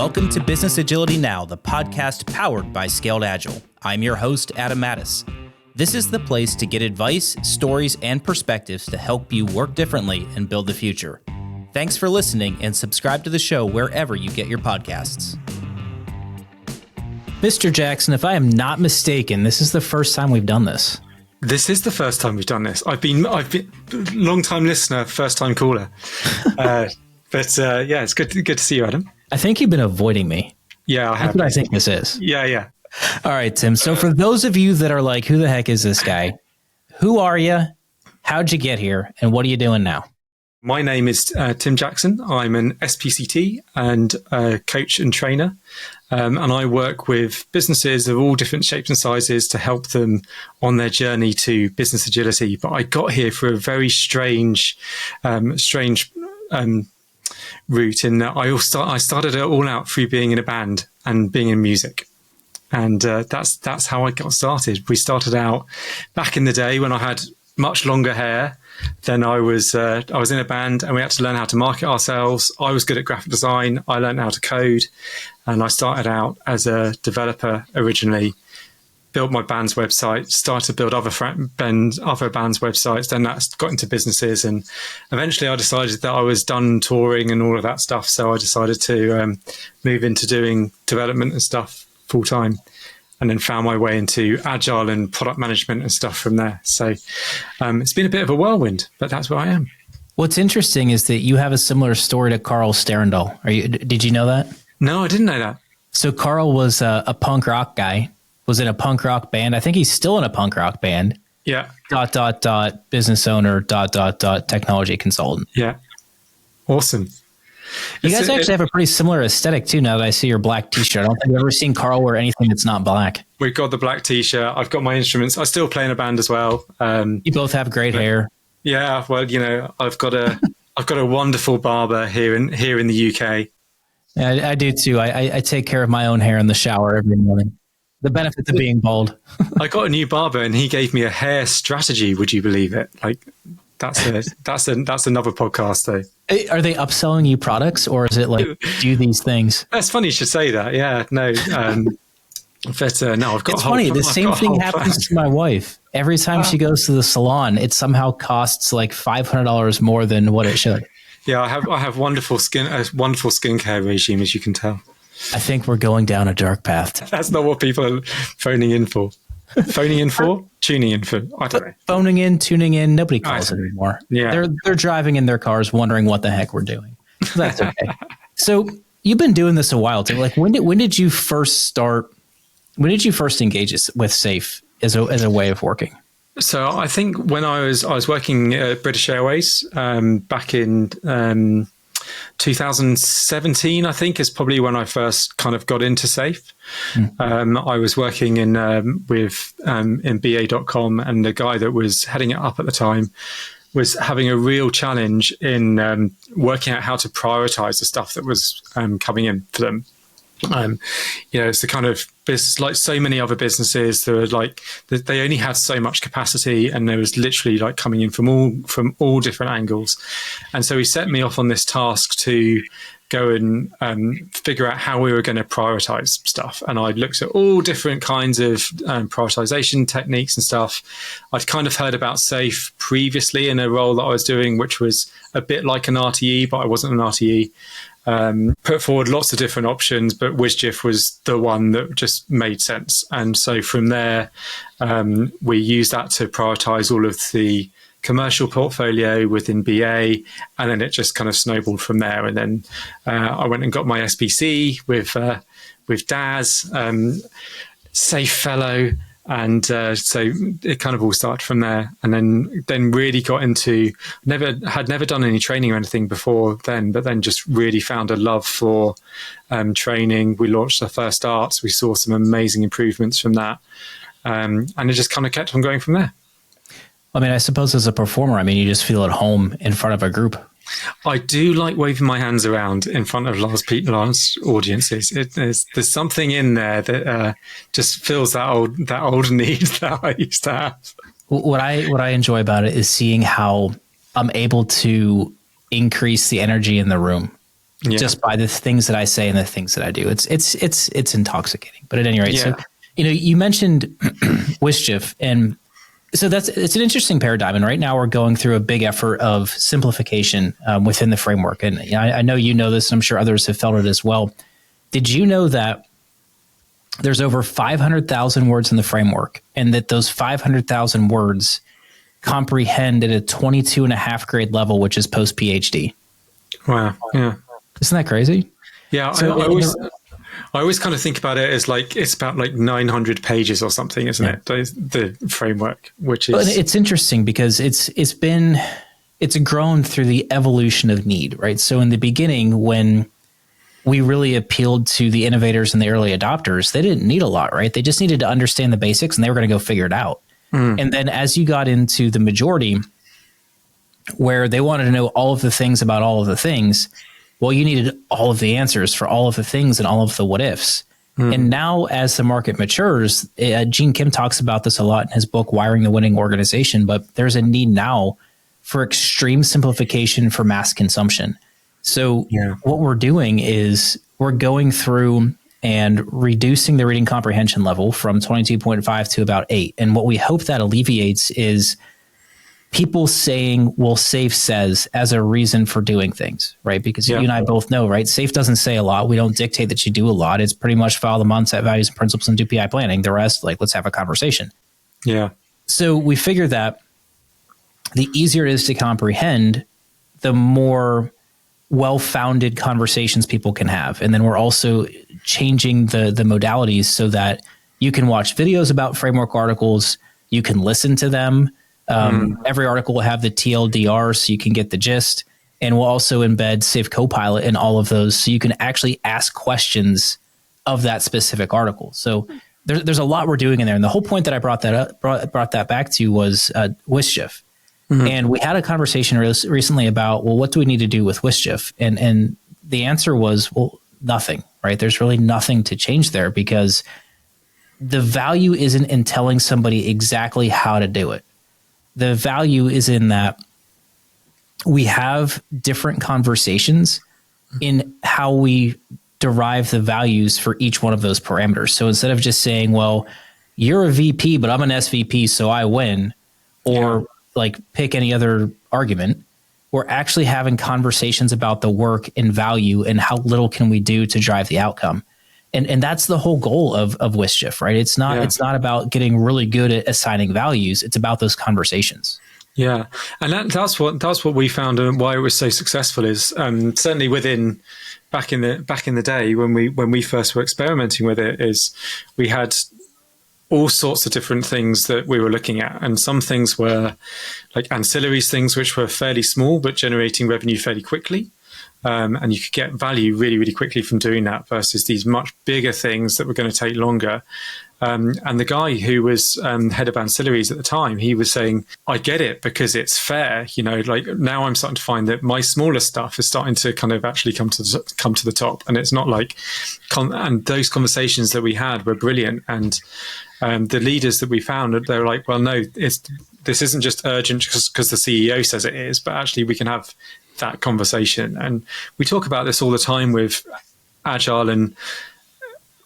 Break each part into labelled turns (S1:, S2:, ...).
S1: Welcome to Business Agility Now, the podcast powered by Scaled Agile. I'm your host, Adam Mattis. This is the place to get advice, stories, and perspectives to help you work differently and build the future. Thanks for listening and subscribe to the show wherever you get your podcasts. Mr. Jackson, if I am not mistaken, this is the first time we've done this.
S2: This is the first time we've done this. I've been long time listener, first time caller. But it's good to see you, Adam.
S1: I think you've been avoiding me.
S2: Yeah, I have.
S1: That's what I think this is.
S2: Yeah.
S1: All right, Tim. So for those of you that are like, who the heck is this guy? Who are you? How'd you get here? And what are you doing now?
S2: My name is Tim Jackson. I'm an SPCT and coach and trainer. And I work with businesses of all different shapes and sizes to help them on their journey to business agility. But I got here for a very strange route in that I started it all out through being in a band and being in music. And that's how I got started. We started out back in the day when I had much longer hair. Then I was in a band and we had to learn how to market ourselves. I was good at graphic design. I learned how to code, and I started out as a developer originally. Built my band's website, started to build other bands' websites. Then that got into businesses, and eventually I decided that I was done touring and all of that stuff. So I decided to move into doing development and stuff full time, and then found my way into agile and product management and stuff from there. So it's been a bit of a whirlwind, but that's where I am.
S1: What's interesting is that you have a similar story to Carl Sterndal. Did you know that?
S2: No, I didn't know that.
S1: So Carl was a punk rock guy. Was in a punk rock band. I think he's still in a punk rock band.
S2: Yeah. ...
S1: business owner ... technology consultant.
S2: Yeah. Awesome.
S1: You guys actually have a pretty similar aesthetic too. Now that I see your black t-shirt, I don't think I've ever seen Carl wear anything that's not black.
S2: We've got the black t-shirt. I've got my instruments. I still play in a band as well.
S1: You both have great hair.
S2: Yeah. Well, I've got a wonderful barber here in the UK.
S1: Yeah, I do too. I take care of my own hair in the shower every morning. The benefits of being bald.
S2: I got a new barber and he gave me a hair strategy. Would you believe it? Like that's another podcast though.
S1: Are they upselling you products, or is it like do these things?
S2: That's funny you should say that. Yeah, no. But no, I've got.
S1: It's funny. The same thing happens to my wife. Every time she goes to the salon, it somehow costs like $500 more than what it should.
S2: Yeah, I have wonderful skincare regime, as you can tell.
S1: I think we're going down a dark path.
S2: That's not what people are phoning in for. Phoning in for? Tuning in for? I don't know.
S1: Phoning in, tuning in, nobody calls it anymore.
S2: Yeah.
S1: They're driving in their cars wondering what the heck we're doing. That's okay. So you've been doing this a while too. Like when did you first engage with SAFe as a way of working?
S2: So I think when I was working at British Airways back in 2017, I think, is probably when I first kind of got into SAFe. I was working in BA.com, and the guy that was heading it up at the time was having a real challenge in working out how to prioritize the stuff that was coming in for them. It's the kind of business, like so many other businesses, that are like they only had so much capacity, and there was literally like coming in from all different angles. And so he set me off on this task to go and figure out how we were going to prioritize stuff. And I looked at all different kinds of prioritization techniques and stuff. I'd kind of heard about SAFe previously in a role that I was doing, which was a bit like an RTE, but I wasn't an RTE. Put forward lots of different options, but WSGIF was the one that just made sense. And so from there, we used that to prioritize all of the commercial portfolio within BA, and then it just kind of snowballed from there. And then I went and got my SPC with Daz, SAFe Fellow. And so it kind of all started from there, and then really got into had never done any training or anything before then, but then just really found a love for training. We launched our first arts. We saw some amazing improvements from that, and it just kind of kept on going from there.
S1: I mean, I suppose as a performer, you just feel at home in front of a group.
S2: I do like waving my hands around in front of large audiences. There's something in there that just fills that old need that I used to have.
S1: What I enjoy about it is seeing how I'm able to increase the energy in the room. just by the things that I say and the things that I do. It's intoxicating. But at any rate, so you mentioned Wischief, and so it's an interesting paradigm. And right now we're going through a big effort of simplification within the framework. And I know you know this, and I'm sure others have felt it as well. Did you know that there's over 500,000 words in the framework, and that those 500,000 words comprehend at a 22 and a half grade level, which is post PhD?
S2: Wow. Yeah.
S1: Isn't that crazy?
S2: Yeah. So I always kind of think about it as like, it's about like 900 pages or something, isn't it? The framework, which is...
S1: But it's interesting because it's grown through the evolution of need, right? So in the beginning, when we really appealed to the innovators and the early adopters, they didn't need a lot, right? They just needed to understand the basics and they were going to go figure it out. And then as you got into the majority, where they wanted to know all of the things about all of the things, well, you needed all of the answers for all of the things and all of the what ifs. And now as the market matures, Gene Kim talks about this a lot in his book, Wiring the Winning Organization, but there's a need now for extreme simplification for mass consumption. So what we're doing is we're going through and reducing the reading comprehension level from 22.5 to about 8. And what we hope that alleviates is people saying, well, SAFe says, as a reason for doing things, right? Because you and I both know, right? SAFe doesn't say a lot. We don't dictate that you do a lot. It's pretty much follow the mindset, values, and principles, and do PI planning. The rest, like, let's have a conversation.
S2: Yeah.
S1: So we figure that the easier it is to comprehend, the more well-founded conversations people can have. And then we're also changing the modalities so that you can watch videos about framework articles, you can listen to them. Every article will have the TLDR so you can get the gist. And we'll also embed SAFe Copilot in all of those so you can actually ask questions of that specific article. So there's a lot we're doing in there. And the whole point that I brought that back to was Wischief. And we had a conversation recently about, well, what do we need to do with Wischief? And the answer was, well, nothing, right? There's really nothing to change there because the value isn't in telling somebody exactly how to do it. The value is in that we have different conversations in how we derive the values for each one of those parameters. So instead of just saying, well, you're a VP, but I'm an SVP, so I win, or like pick any other argument, we're actually having conversations about the work and value and how little can we do to drive the outcome. And that's the whole goal of Wischief, right? It's not about getting really good at assigning values. It's about those conversations.
S2: Yeah, and that's what we found and why it was so successful is certainly within back in the day when we first were experimenting with it, is we had all sorts of different things that we were looking at, and some things were like ancillaries, things which were fairly small but generating revenue fairly quickly. And you could get value really, really quickly from doing that versus these much bigger things that were going to take longer. And the guy who was head of ancillaries at the time, he was saying, I get it because it's fair. You know, like now I'm starting to find that my smaller stuff is starting to kind of actually come to the top. And it's not like, and those conversations that we had were brilliant. And the leaders that we found, they were like, well, no, this isn't just urgent because the CEO says it is, but actually we can have that conversation. And we talk about this all the time with Agile and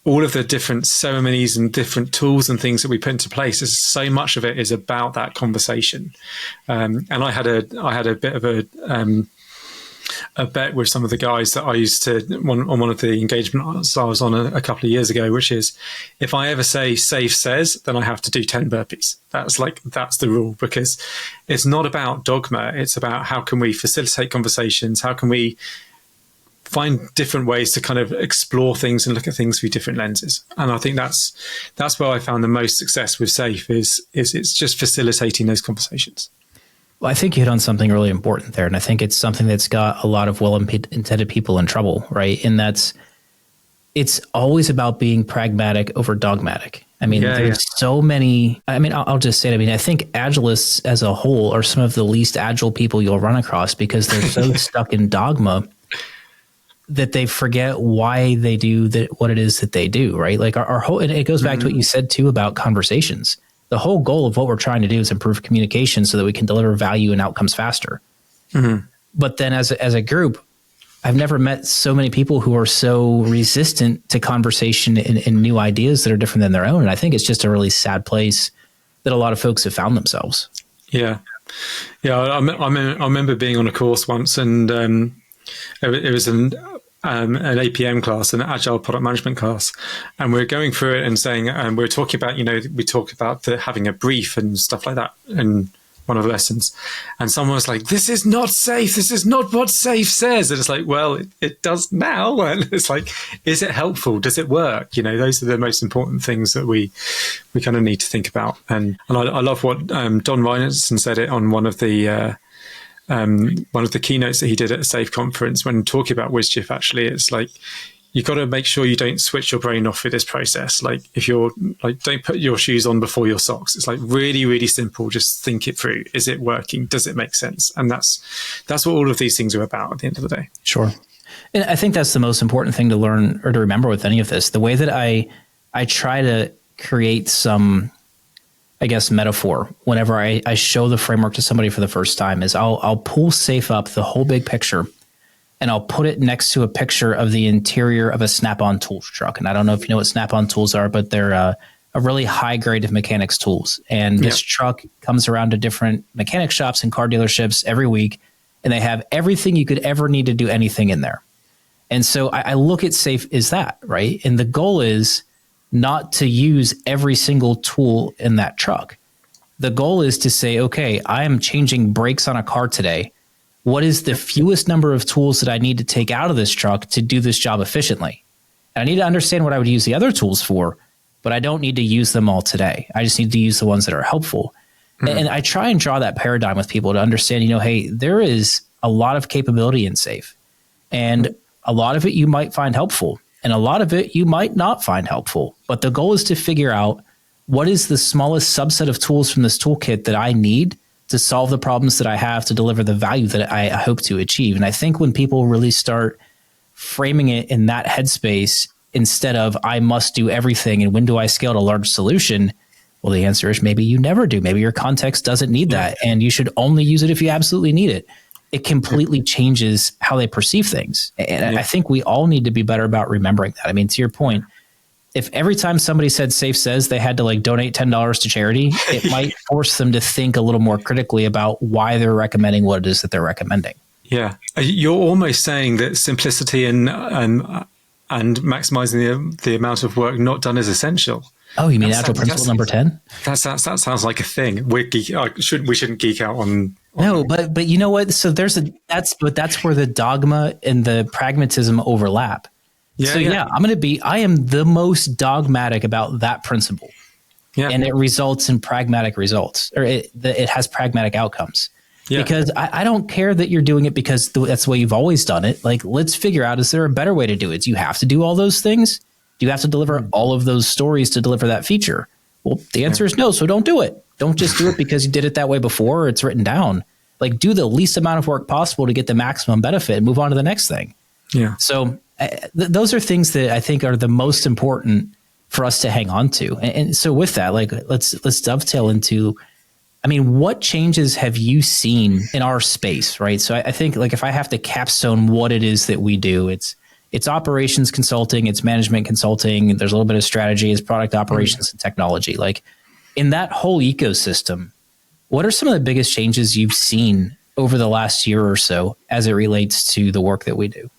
S2: all of the different ceremonies and different tools and things that we put into place. So much of it is about that conversation. And I had a bit of a bet with some of the guys that I used to on one of the engagements I was on a couple of years ago, which is if I ever say SAFe says, then I have to do 10 burpees. That's the rule, because it's not about dogma. It's about how can we facilitate conversations? How can we find different ways to kind of explore things and look at things through different lenses? And I think that's where I found the most success with SAFe is it's just facilitating those conversations.
S1: Well, I think you hit on something really important there. And I think it's something that's got a lot of well-intended people in trouble, right? And it's always about being pragmatic over dogmatic. I mean, there's so many, I'll just say it. I mean, I think Agilists as a whole are some of the least agile people you'll run across because they're so stuck in dogma that they forget why they do what it is that they do, right? Like our whole, and it goes back to what you said too about conversations. The whole goal of what we're trying to do is improve communication so that we can deliver value and outcomes faster. But then as a group, I've never met so many people who are so resistant to conversation and new ideas that are different than their own. And I think it's just a really sad place that a lot of folks have found themselves.
S2: Yeah. Yeah. I remember being on a course once, and it was an APM class, an Agile Product Management class, and we're going through it and saying, and we're talking about, we talk about having a brief and stuff like that in one of the lessons, and someone was like, "This is not safe. This is not what safe says." And it's like, well, it does now, and it's like, is it helpful? Does it work? Those are the most important things that we kind of need to think about. And I love what Don Reinertsen said it on one of the keynotes that he did at a SAFE conference when talking about WSGIF. Actually, it's like, you got to make sure you don't switch your brain off with this process. Like, if you're like, don't put your shoes on before your socks. It's like really, really simple. Just think it through. Is it working? Does it make sense? And that's what all of these things are about at the end of the day. Sure.
S1: And I think that's the most important thing to learn or to remember with any of this. The way that I try to create some, I guess, metaphor whenever I show the framework to somebody for the first time is I'll pull SAFE up, the whole big picture, and I'll put it next to a picture of the interior of a Snap-on tools truck. And I don't know if you know what Snap-on tools are, but they're a really high grade of mechanics tools. And this truck comes around to different mechanic shops and car dealerships every week, and they have everything you could ever need to do anything in there. And so I look at SAFE as that, right? And the goal is not to use every single tool in that truck. The goal is to say, okay, I am changing brakes on a car today. What is the fewest number of tools that I need to take out of this truck to do this job efficiently? And I need to understand what I would use the other tools for, but I don't need to use them all today. I just need to use the ones that are helpful. Mm-hmm. And I try and draw that paradigm with people to understand, hey, there is a lot of capability in SAFE, and a lot of it you might find helpful, and a lot of it you might not find helpful. But the goal is to figure out what is the smallest subset of tools from this toolkit that I need to solve the problems that I have to deliver the value that I hope to achieve. And I think when people really start framing it in that headspace, instead of I must do everything and when do I scale to a large solution, well, the answer is maybe you never do. Maybe your context doesn't need that, and you should only use it if you absolutely need it. It completely changes how they perceive things. And I think we all need to be better about remembering that. I mean, to your point, if every time somebody said SAFE says they had to donate $10 to charity, it might force them to think a little more critically about why they're recommending what it is that they're recommending.
S2: Yeah. You're almost saying that simplicity and maximizing the amount of work not done is essential.
S1: Oh, you mean Agile Principle number 10?
S2: That sounds like a thing. We shouldn't geek out on.
S1: No, but you know what? So that's where the dogma and the pragmatism overlap. I am the most dogmatic about that principle. Yeah. And it results in pragmatic results, or it has pragmatic outcomes. Yeah. Because I don't care that you're doing it because that's the way you've always done it. Like, let's figure out, is there a better way to do it? Do you have to do all those things? Do you have to deliver all of those stories to deliver that feature? Well, the answer is no, so don't do it. Don't just do it because you did it that way before or it's written down. Like, do the least amount of work possible to get the maximum benefit and move on to the next thing. Yeah. So those are things that I think are the most important for us to hang on to. And so with that, let's dovetail into, what changes have you seen in our space, right? So I think if I have to capstone what it is that we do, it's operations consulting, it's management consulting, there's a little bit of strategy, it's product operations and technology. Like, in that whole ecosystem, what are some of the biggest changes you've seen over the last year or so as it relates to the work that we do?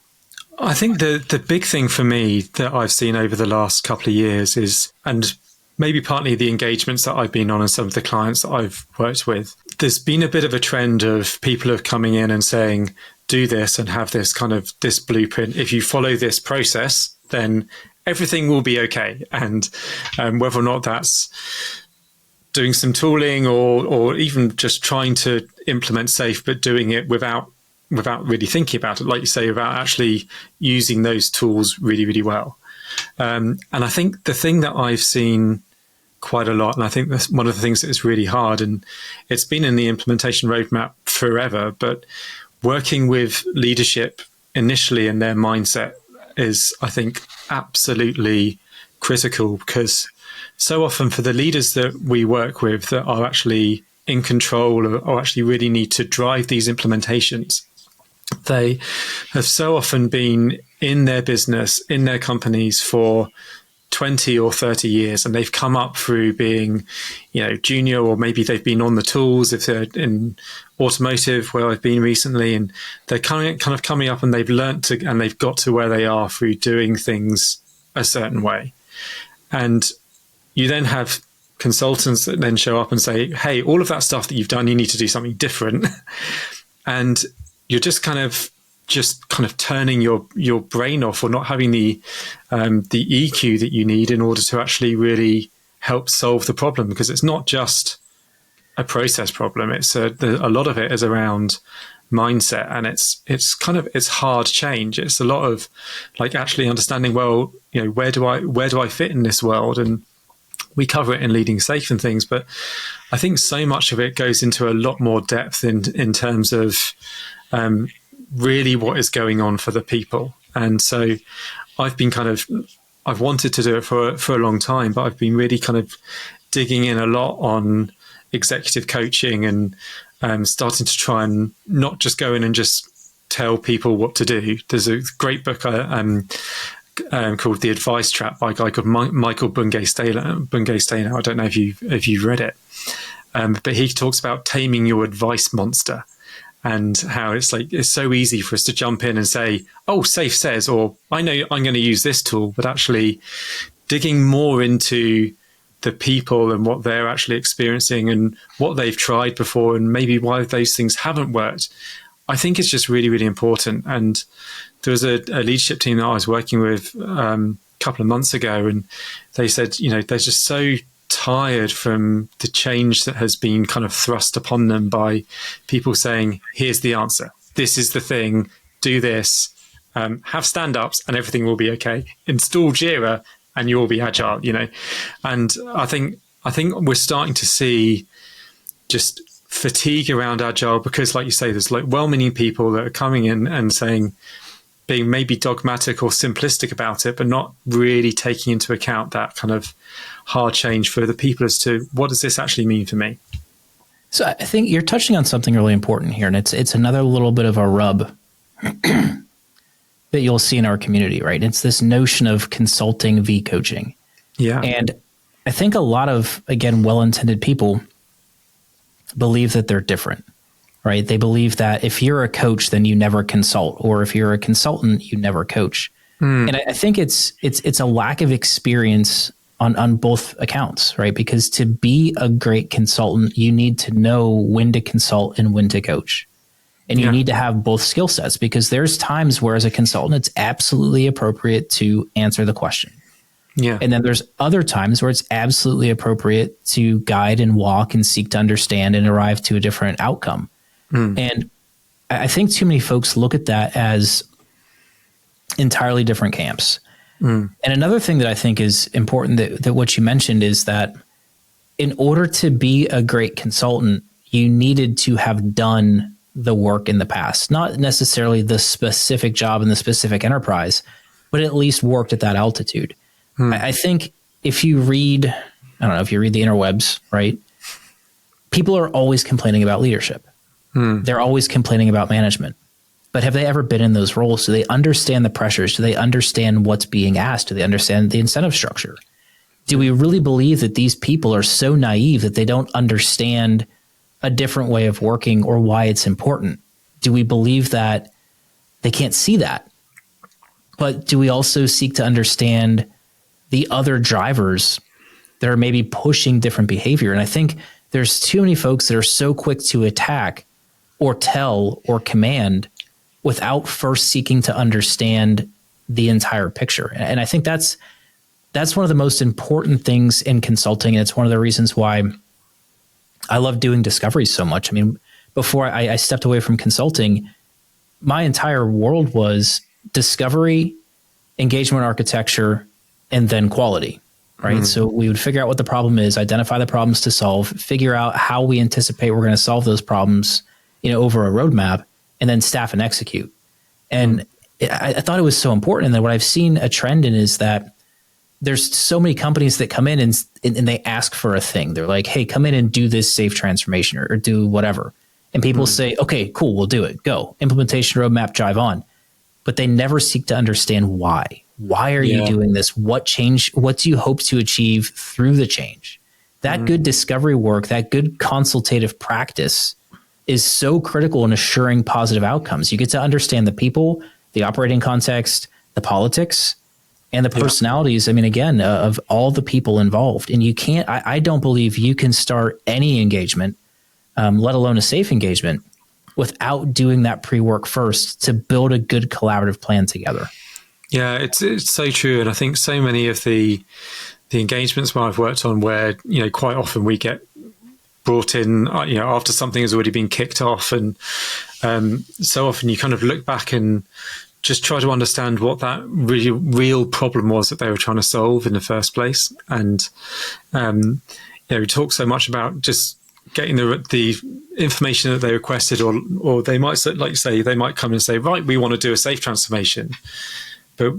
S2: I think the big thing for me that I've seen over the last couple of years is, and maybe partly the engagements that I've been on and some of the clients that I've worked with, there's been a bit of a trend of people are coming in and saying, do this and have this this blueprint. If you follow this process, then everything will be okay. And whether or not that's doing some tooling or even just trying to implement SAFE, but doing it without really thinking about it, like you say, without actually using those tools really, really well. And I think the thing that I've seen quite a lot, and I think that's one of the things that is really hard, and it's been in the implementation roadmap forever, but working with leadership initially in their mindset is, I think, absolutely critical, because so often for the leaders that we work with that are actually in control or actually really need to drive these implementations, they have so often been in their business, in their companies for 20 or 30 years, and they've come up through being, junior, or maybe they've been on the tools if they're in automotive where I've been recently, and they're kind of coming up, and they've learnt to, and they've got to where they are through doing things a certain way. And you then have consultants that then show up and say, hey, all of that stuff that you've done, you need to do something different. And you're just kind of turning your brain off, or not having the EQ that you need in order to actually really help solve the problem, because it's not just a process problem. It's a lot of it is around mindset, and it's hard change. It's a lot of like actually understanding, well, where do I fit in this world? And we cover it in Leading Safe and things, but I think so much of it goes into a lot more depth in terms of really what is going on for the people. And so I've wanted to do it for a long time, but I've been really kind of digging in a lot on executive coaching and starting to try and not just go in and just tell people what to do. There's a great book called The Advice Trap by a guy called Michael Bungay-Stanier. I don't know if you've read it, but he talks about taming your advice monster, and how it's so easy for us to jump in and say, oh, Safe says, or I know I'm going to use this tool, but actually digging more into the people and what they're actually experiencing and what they've tried before, and maybe why those things haven't worked, I think it's just really, really important. And there was a leadership team that I was working with a couple of months ago, and they said, they're just so tired from the change that has been kind of thrust upon them by people saying, here's the answer, this is the thing, do this, have stand-ups and everything will be okay, install Jira and you'll be agile, And I think we're starting to see just fatigue around agile, because like you say, there's well-meaning people that are coming in and saying, being maybe dogmatic or simplistic about it, but not really taking into account that kind of hard change for the people as to what does this actually mean for me.
S1: So I think you're touching on something really important here, and it's another little bit of a rub that you'll see in our community, right? It's this notion of consulting v coaching.
S2: Yeah.
S1: And I think a lot of, again, well-intended people believe that they're different, right? They believe that if you're a coach, then you never consult, or if you're a consultant, you never coach. And I think it's a lack of experience on both accounts, right? Because to be a great consultant, you need to know when to consult and when to coach. And you need to have both skill sets, because there's times where as a consultant, it's absolutely appropriate to answer the question.
S2: Yeah.
S1: And then there's other times where it's absolutely appropriate to guide and walk and seek to understand and arrive to a different outcome. And I think too many folks look at that as entirely different camps. And another thing that I think is important that what you mentioned is that in order to be a great consultant, you needed to have done the work in the past, not necessarily the specific job in the specific enterprise, but at least worked at that altitude. I think if you read the interwebs, right? People are always complaining about leadership. They're always complaining about management. But have they ever been in those roles? Do they understand the pressures? Do they understand what's being asked? Do they understand the incentive structure? Do we really believe that these people are so naive that they don't understand a different way of working or why it's important? Do we believe that they can't see that? But do we also seek to understand the other drivers that are maybe pushing different behavior? And I think there's too many folks that are so quick to attack or tell or command without first seeking to understand the entire picture. And I think that's one of the most important things in consulting. And it's one of the reasons why I love doing discovery so much. I mean, before I stepped away from consulting, my entire world was discovery, engagement architecture, and then quality, right? So we would figure out what the problem is, identify the problems to solve, figure out how we anticipate we're going to solve those problems, over a roadmap, and then staff and execute. And I thought it was so important. And then what I've seen a trend in is that there's so many companies that come in and they ask for a thing. They're like, hey, come in and do this safe transformation or do whatever. And people say, okay, cool, we'll do it. Go. Implementation roadmap, drive on. but they never seek to understand why. Why are you doing this? What change? What do you hope to achieve through the change? That good discovery work, that good consultative practice is so critical in assuring positive outcomes. You get to understand the people, the operating context, the politics, and the personalities. I mean, again, of all the people involved. And you can't, I don't believe you can start any engagement, let alone a safe engagement, without doing that pre-work first to build a good collaborative plan together.
S2: Yeah, it's so true. And I think so many of the engagements where I've worked on where, quite often we get brought in, after something has already been kicked off. And so often you kind of look back and just try to understand what that really real problem was that they were trying to solve in the first place. And, we talk so much about just getting the information that they requested, or they might, like you say, they might come and say, right, we want to do a safe transformation. But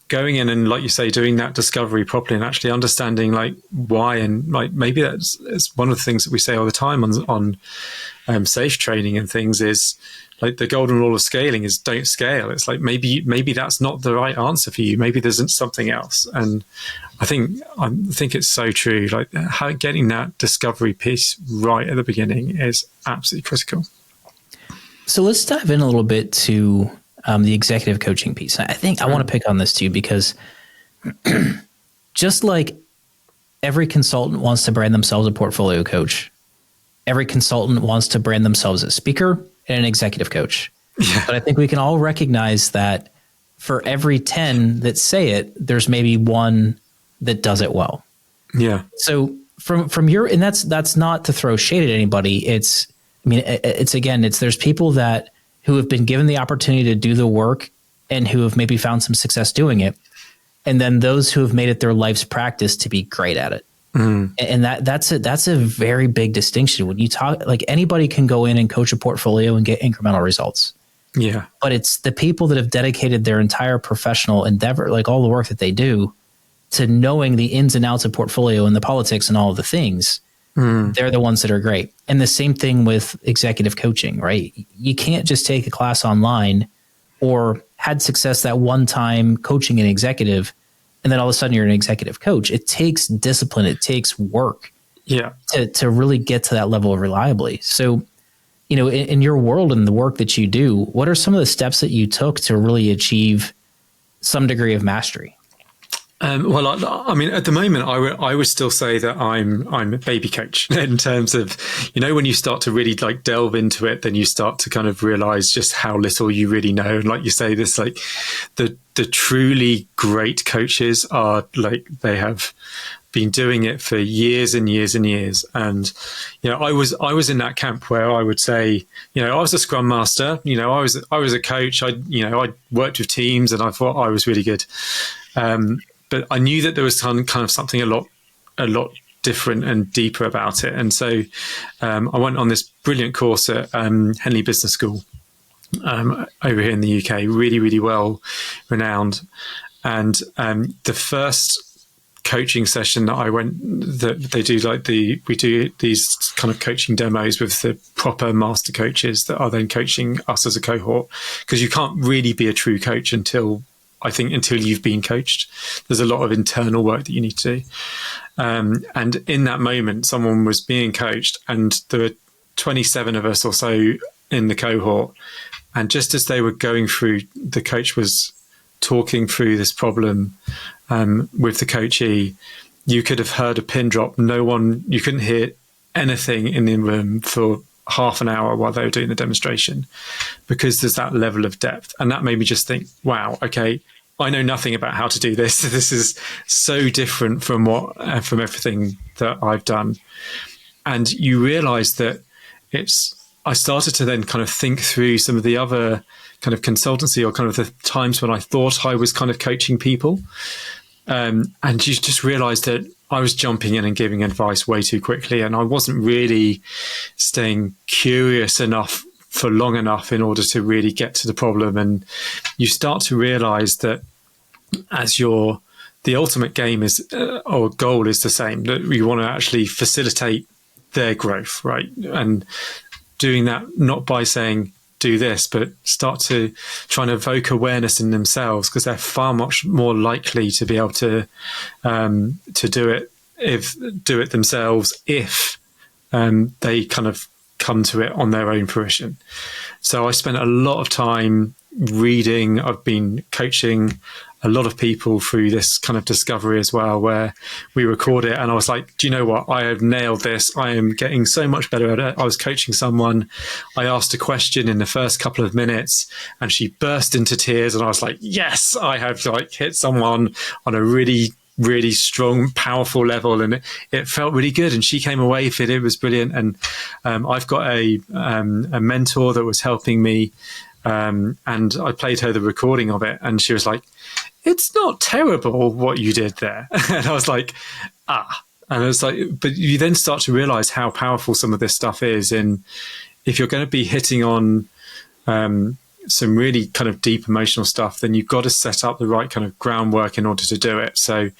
S2: going in and, like you say, doing that discovery properly and actually understanding like why, and like maybe it's one of the things that we say all the time on safe training and things is like the golden rule of scaling is don't scale. It's like maybe that's not the right answer for you. Maybe there's something else. And I think it's so true. Like getting that discovery piece right at the beginning is absolutely critical.
S1: So let's dive in a little bit to the executive coaching piece. I think I want to pick on this too, because just like every consultant wants to brand themselves a portfolio coach, every consultant wants to brand themselves a speaker and an executive coach. Yeah. But I think we can all recognize that for every 10 that say it, there's maybe one that does it well. Yeah. So from your, and that's not to throw shade at anybody. There's people who have been given the opportunity to do the work and who have maybe found some success doing it. And then those who have made it their life's practice to be great at it. Mm. And that's a very big distinction. When you talk, like anybody can go in and coach a portfolio and get incremental results. Yeah. But it's the people that have dedicated their entire professional endeavor, like all the work that they do, to knowing the ins and outs of portfolio and the politics and all of the things. They're the ones that are great. And the same thing with executive coaching, right? You can't just take a class online or had success that one time coaching an executive and then all of a sudden you're an executive coach. It takes discipline. It takes work to really get to that level of reliability. So, in your world and the work that you do, what are some of the steps that you took to really achieve some degree of mastery?
S2: Well, I mean, at the moment, I would still say that I'm a baby coach in terms of, when you start to really like delve into it, then you start to kind of realize just how little you really know. And like you say, this like the truly great coaches are like, they have been doing it for years and years and years. And, I was in that camp where I would say, I was a scrum master, I was a coach. I worked with teams and I thought I was really good. But I knew that there was kind of something a lot different and deeper about it. And so I went on this brilliant course at Henley Business School over here in the UK, really, really well renowned. And the first coaching session that I went, that they do we do these kind of coaching demos with the proper master coaches that are then coaching us as a cohort, because you can't really be a true coach until you've been coached. There's a lot of internal work that you need to do. And in that moment, someone was being coached and there were 27 of us or so in the cohort. And just as they were going through, the coach was talking through this problem with the coachee, you could have heard a pin drop. You couldn't hear anything in the room for half an hour while they were doing the demonstration, because there's that level of depth. And that made me just think, wow, okay, I know nothing about how to do this. This is so different from from everything that I've done. And you realize that I started to then kind of think through some of the other kind of consultancy or kind of the times when I thought I was kind of coaching people. And you just realize that I was jumping in and giving advice way too quickly, and I wasn't really staying curious enough for long enough in order to really get to the problem. And you start to realize that the ultimate game is, or goal is the same, that you want to actually facilitate their growth, right? And doing that not by saying, do this, but start to try and evoke awareness in themselves, because they're far much more likely to be able to do it themselves if they kind of come to it on their own fruition. So I spent a lot of time reading. I've been coaching a lot of people through this kind of discovery as well, where we record it and I was like, do you know what? I have nailed this. I am getting so much better at it. I was coaching someone. I asked a question in the first couple of minutes and she burst into tears. And I was like, yes, I have like hit someone on a really, really strong, powerful level. And it felt really good. And she came away with it. It was brilliant. And I've got a mentor that was helping me. And I played her the recording of it. And she was like, it's not terrible what you did there. And I was like, and it's like, but you then start to realize how powerful some of this stuff is. And if you're going to be hitting on some really kind of deep emotional stuff, then you've got to set up the right kind of groundwork in order to do it. So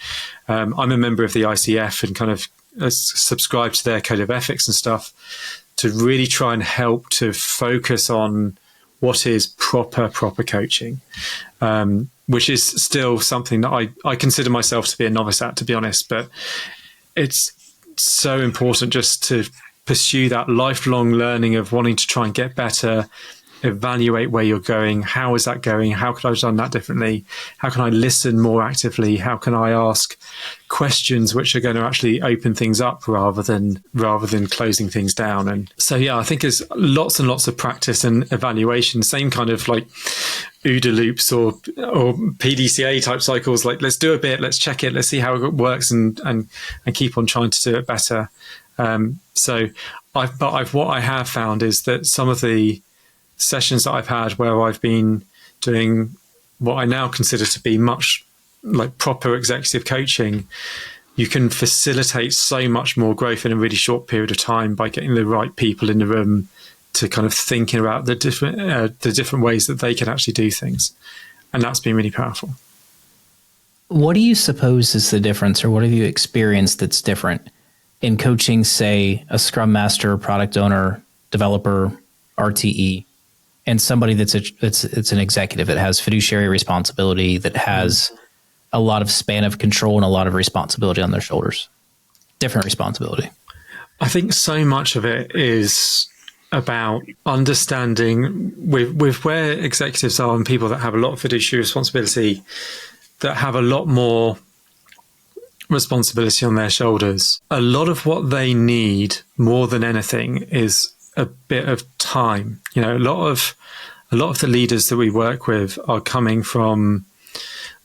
S2: I'm a member of the ICF and kind of subscribe to their code of ethics and stuff to really try and help to focus on what is proper coaching, which is still something that I consider myself to be a novice at, to be honest. But it's so important just to pursue that lifelong learning of wanting to try and get better, evaluate where you're going. How is that going? How could I have done that differently? How can I listen more actively? How can I ask questions which are going to actually open things up rather than closing things down? And so, yeah, I think there's lots and lots of practice and evaluation, same kind of like OODA loops or PDCA type cycles. Like, let's do a bit, let's check it, let's see how it works and keep on trying to do it better. What I have found is that some of the sessions that I've had where I've been doing what I now consider to be much like proper executive coaching, you can facilitate so much more growth in a really short period of time by getting the right people in the room to kind of thinking about the different ways that they can actually do things. And that's been really powerful.
S1: What do you suppose is the difference, or what have you experienced that's different in coaching, say, a Scrum Master, product owner, developer, RTE, and somebody that's an executive that has fiduciary responsibility, that has a lot of span of control and a lot of responsibility on their shoulders? Different responsibility.
S2: I think so much of it is about understanding with where executives are and people that have a lot of fiduciary responsibility, that have a lot more responsibility on their shoulders. A lot of what they need more than anything is a bit of time. You know, a lot of the leaders that we work with are coming from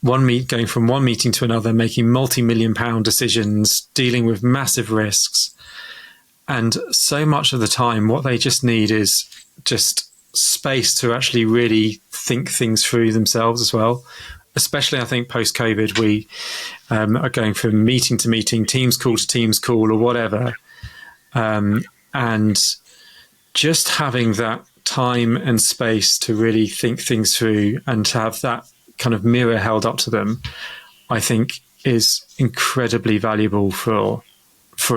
S2: going from one meeting to another, making multi-million pound decisions, dealing with massive risks. And so much of the time, what they just need is just space to actually really think things through themselves as well. Especially, I think, post-COVID, we are going from meeting to meeting, Teams call to Teams call or whatever. And just having that time and space to really think things through and to have that kind of mirror held up to them, I think is incredibly valuable for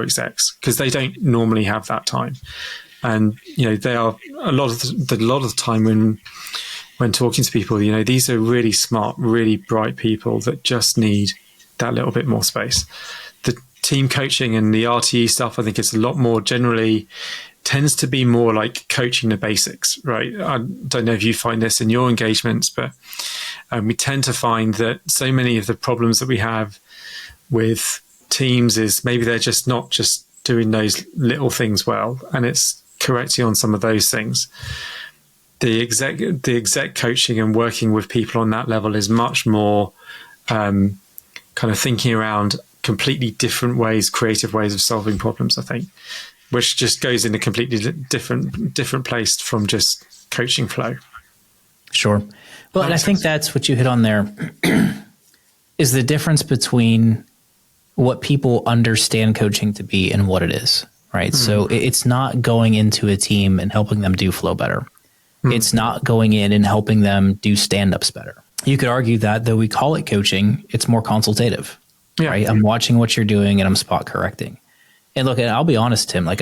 S2: execs, because they don't normally have that time. And, you know, they are a lot of the time when talking to people, you know, these are really smart, really bright people that just need that little bit more space. The team coaching and the RTE stuff, I think it's a lot more generally tends to be more like coaching the basics, right? I don't know if you find this in your engagements, but we tend to find that so many of the problems that we have with teams is maybe they're just not just doing those little things well, and it's correcting on some of those things. The exec coaching and working with people on that level is much more kind of thinking around completely different ways, creative ways of solving problems, I think, which just goes in a completely different place from just coaching flow. Sure.
S1: Well, and I think that's what you hit on there is the difference between what people understand coaching to be and what it is, right? Mm-hmm. So it's not going into a team and helping them do flow better. Mm-hmm. It's not going in and helping them do stand-ups better. You could argue that though we call it coaching, it's more consultative, right? I'm watching what you're doing and I'm spot correcting. And look, and I'll be honest, Tim, like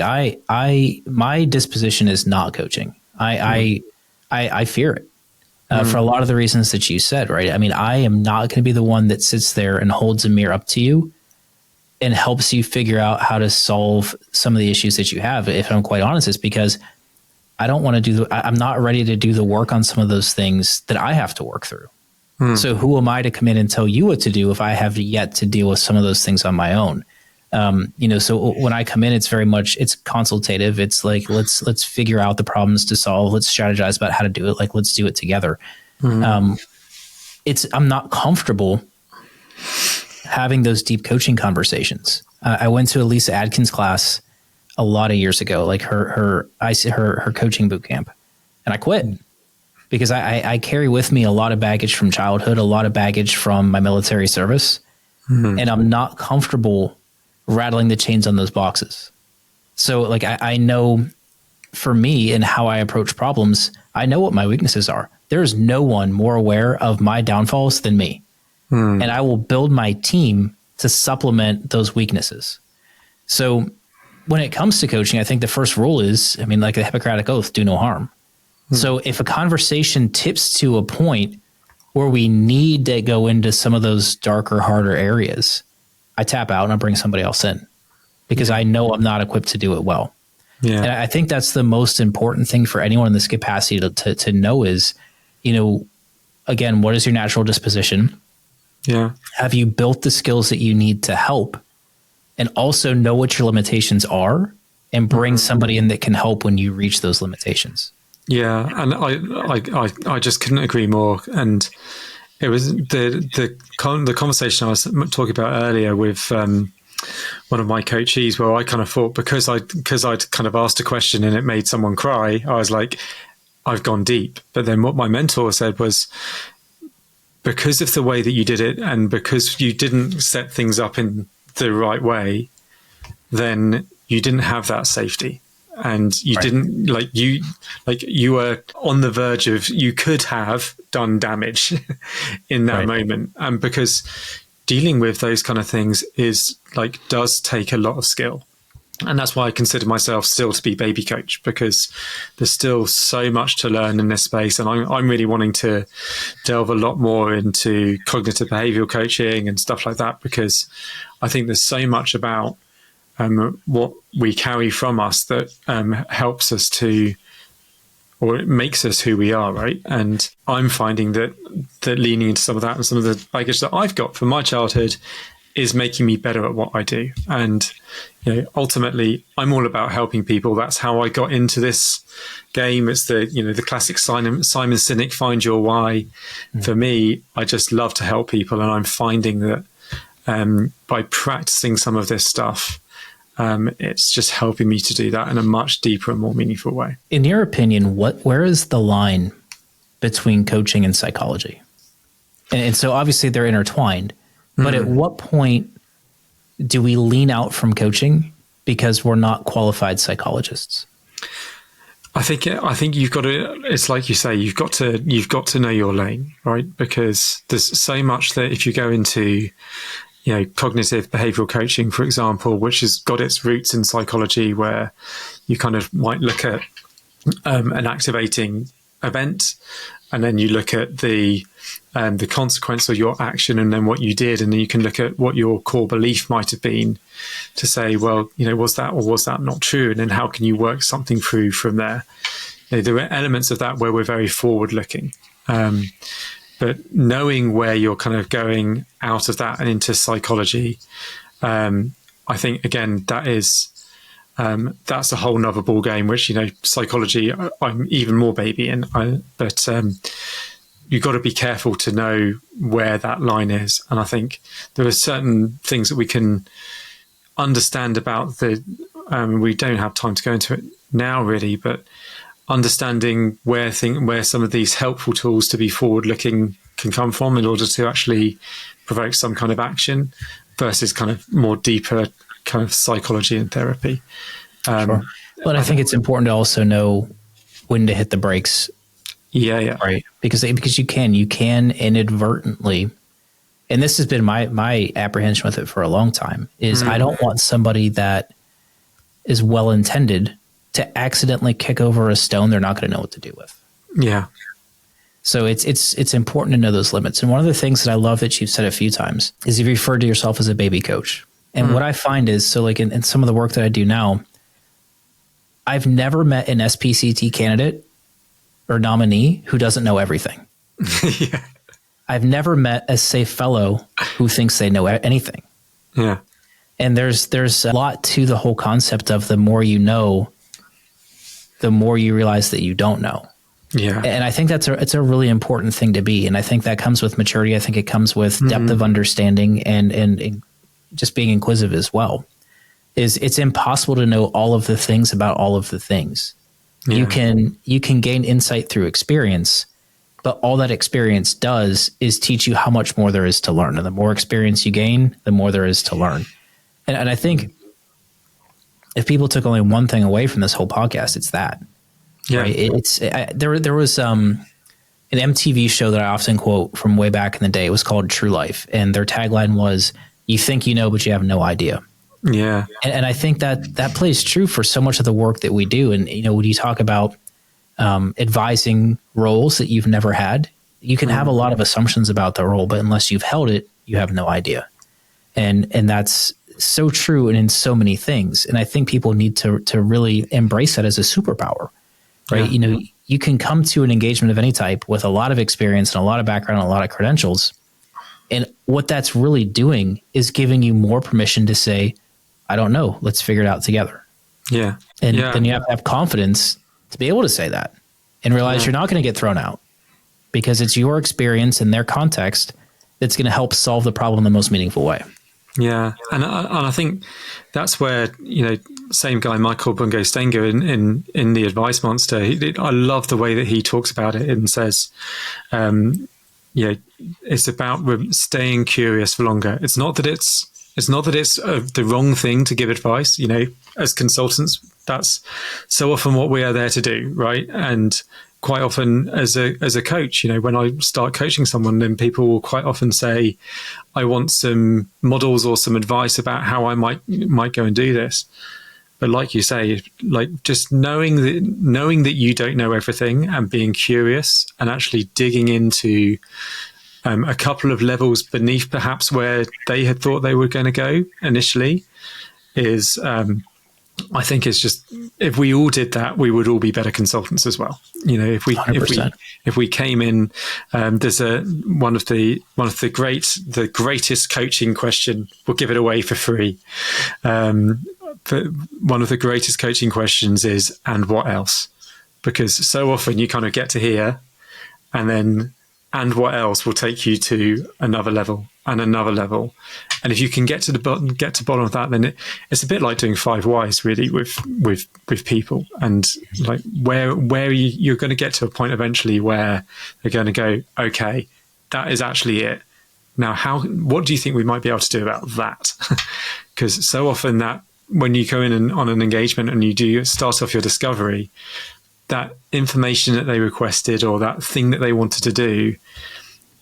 S1: my disposition is not coaching. I I fear it. For a lot of the reasons that you said, right? I mean, I am not going to be the one that sits there and holds a mirror up to you and helps you figure out how to solve some of the issues that you have. If I'm quite honest, it's because I don't want to I'm not ready to do the work on some of those things that I have to work through. So who am I to come in and tell you what to do if I have yet to deal with some of those things on my own? So when I come in, it's very much, it's consultative. It's like, let's figure out the problems to solve. Let's strategize about how to do it. Like, let's do it together. I'm not comfortable having those deep coaching conversations. I went to a Lisa Adkins class a lot of years ago, like her coaching boot camp, and I quit because I carry with me a lot of baggage from childhood, a lot of baggage from my military service, and I'm not comfortable rattling the chains on those boxes. So like, I know for me and how I approach problems, I know what my weaknesses are. There's no one more aware of my downfalls than me. And I will build my team to supplement those weaknesses. So when it comes to coaching, I think the first rule is, I mean, like the Hippocratic Oath, do no harm. So if a conversation tips to a point where we need to go into some of those darker, harder areas, I tap out and I bring somebody else in because I know I'm not equipped to do it well. Yeah. And I think that's the most important thing for anyone in this capacity to know is, again, what is your natural disposition?
S2: Yeah.
S1: Have you built the skills that you need to help, and also know what your limitations are and bring somebody in that can help when you reach those limitations?
S2: Yeah. And I just couldn't agree more. And it was the conversation I was talking about earlier with one of my coachees, where I kind of thought because I'd kind of asked a question and it made someone cry, I was like, I've gone deep. But then what my mentor said was, because of the way that you did it and because you didn't set things up in the right way, then you didn't have that safety. And you didn't you were on the verge of, you could have done damage in that moment. And because dealing with those kind of things does take a lot of skill. And that's why I consider myself still to be baby coach, because there's still so much to learn in this space. And I'm really wanting to delve a lot more into cognitive behavioral coaching and stuff like that, because I think there's so much about what we carry from us that helps us to, or it makes us who we are, right? And I'm finding that leaning into some of that and some of the baggage that I've got from my childhood is making me better at what I do. And ultimately, I'm all about helping people. That's how I got into this game. It's the classic Simon Sinek, find your why. For me, I just love to help people, and I'm finding that by practicing some of this stuff, it's just helping me to do that in a much deeper and more meaningful way.
S1: In your opinion, where is the line between coaching and psychology? And so obviously they're intertwined, but at what point do we lean out from coaching because we're not qualified psychologists?
S2: I think you've got to, it's like you say, you've got to know your lane, right? Because there's so much that if you go into cognitive behavioral coaching, for example, which has got its roots in psychology, where you kind of might look at an activating event, and then you look at the consequence of your action, and then what you did, and then you can look at what your core belief might have been to say, well, was that or was that not true, and then how can you work something through from there? There are elements of that where we're very forward looking. But knowing where you're kind of going out of that and into psychology, I think, again, that's a whole nother ball game, which, psychology, I'm even more baby in. But you've got to be careful to know where that line is. And I think there are certain things that we can understand about we don't have time to go into it now, really, but understanding where some of these helpful tools to be forward-looking can come from in order to actually provoke some kind of action versus kind of more deeper kind of psychology and therapy.
S1: Sure. But I think it's important to also know when to hit the brakes.
S2: Yeah.
S1: Right. Because you can inadvertently, and this has been my apprehension with it for a long time, is I don't want somebody that is well-intended to accidentally kick over a stone they're not going to know what to do with.
S2: Yeah.
S1: So it's important to know those limits. And one of the things that I love that you've said a few times is you've referred to yourself as a baby coach. And what I find is, so like in some of the work that I do now, I've never met an SPCT candidate or nominee who doesn't know everything.
S2: Yeah.
S1: I've never met a safe fellow who thinks they know anything.
S2: Yeah.
S1: And there's a lot to the whole concept of the more you know, the more you realize that you don't know.
S2: Yeah.
S1: And I think it's a really important thing to be. And I think that comes with maturity. I think it comes with depth of understanding and just being inquisitive as well. It's impossible to know all of the things about all of the things. Yeah. You can gain insight through experience, but all that experience does is teach you how much more there is to learn. And the more experience you gain, the more there is to learn. And I think if people took only one thing away from this whole podcast, it's that. Yeah. Right? There was an MTV show that I often quote from way back in the day. It was called True Life, and their tagline was, "You think you know, but you have no idea."
S2: Yeah.
S1: And I think that plays true for so much of the work that we do. And when you talk about advising roles that you've never had, you can have a lot of assumptions about the role, but unless you've held it, you have no idea. And that's so true and in so many things. And I think people need to really embrace that as a superpower. Right. Yeah. You can come to an engagement of any type with a lot of experience and a lot of background and a lot of credentials. And what that's really doing is giving you more permission to say, I don't know, let's figure it out together.
S2: Yeah.
S1: And then you have to have confidence to be able to say that and realize you're not going to get thrown out because it's your experience and their context that's going to help solve the problem in the most meaningful way.
S2: Yeah. And I think that's where, same guy, Michael Bungo-Stenger in The Advice Monster, I love the way that he talks about it and says, it's about staying curious for longer. It's not that it's the wrong thing to give advice. As consultants, that's so often what we are there to do, right? And quite often as a coach, when I start coaching someone, then people will quite often say, I want some models or some advice about how I might go and do this. But like you say, like just knowing that you don't know everything and being curious and actually digging into a couple of levels beneath perhaps where they had thought they were going to go initially is, I think it's just, if we all did that, we would all be better consultants as well. If we came in, there's one of the greatest coaching question. We'll give it away for free. But one of the greatest coaching questions is, and what else? Because so often you kind of get to here, and then, and what else will take you to another level and another level. And if you can get to bottom of that, then it's a bit like doing 5 whys really with people. And like where you're going to get to a point eventually where they're going to go, okay, that is actually it. Now, what do you think we might be able to do about that? Because so often that when you go in on an engagement and you do start off your discovery, that information that they requested or that thing that they wanted to do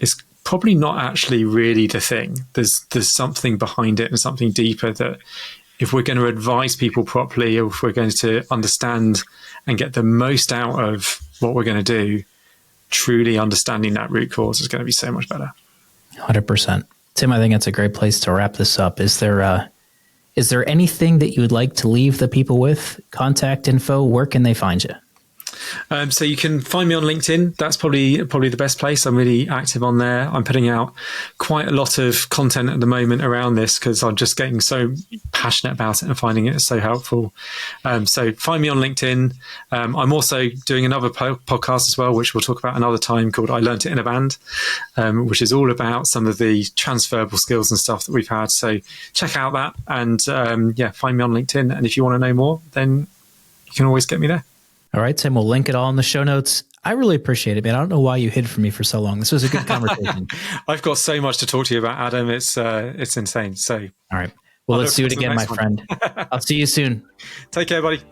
S2: is probably not actually really the thing. There's something behind it and something deeper that if we're going to advise people properly, or if we're going to understand and get the most out of what we're going to do, truly understanding that root cause is going to be so much better.
S1: 100%. Tim, I think that's a great place to wrap this up. Is there anything that you would like to leave the people with? Contact info, where can they find you?
S2: So you can find me on LinkedIn. That's probably the best place. I'm really active on there. I'm putting out quite a lot of content at the moment around this because I'm just getting so passionate about it and finding it so helpful. So find me on LinkedIn. I'm also doing another podcast as well, which we'll talk about another time, called I Learned It in a Band, which is all about some of the transferable skills and stuff that we've had. So check out that and find me on LinkedIn. And if you want to know more, then you can always get me there.
S1: All right, Tim, we'll link it all in the show notes. I really appreciate it, man. I don't know why you hid from me for so long. This was a good conversation.
S2: I've got so much to talk to you about, Adam. It's insane. So,
S1: all right. Well, let's do it again, my friend. I'll see you soon.
S2: Take care, buddy.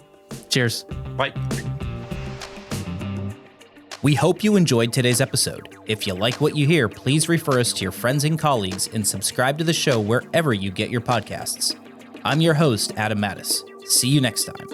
S1: Cheers.
S2: Bye.
S1: We hope you enjoyed today's episode. If you like what you hear, please refer us to your friends and colleagues and subscribe to the show wherever you get your podcasts. I'm your host, Adam Mattis. See you next time.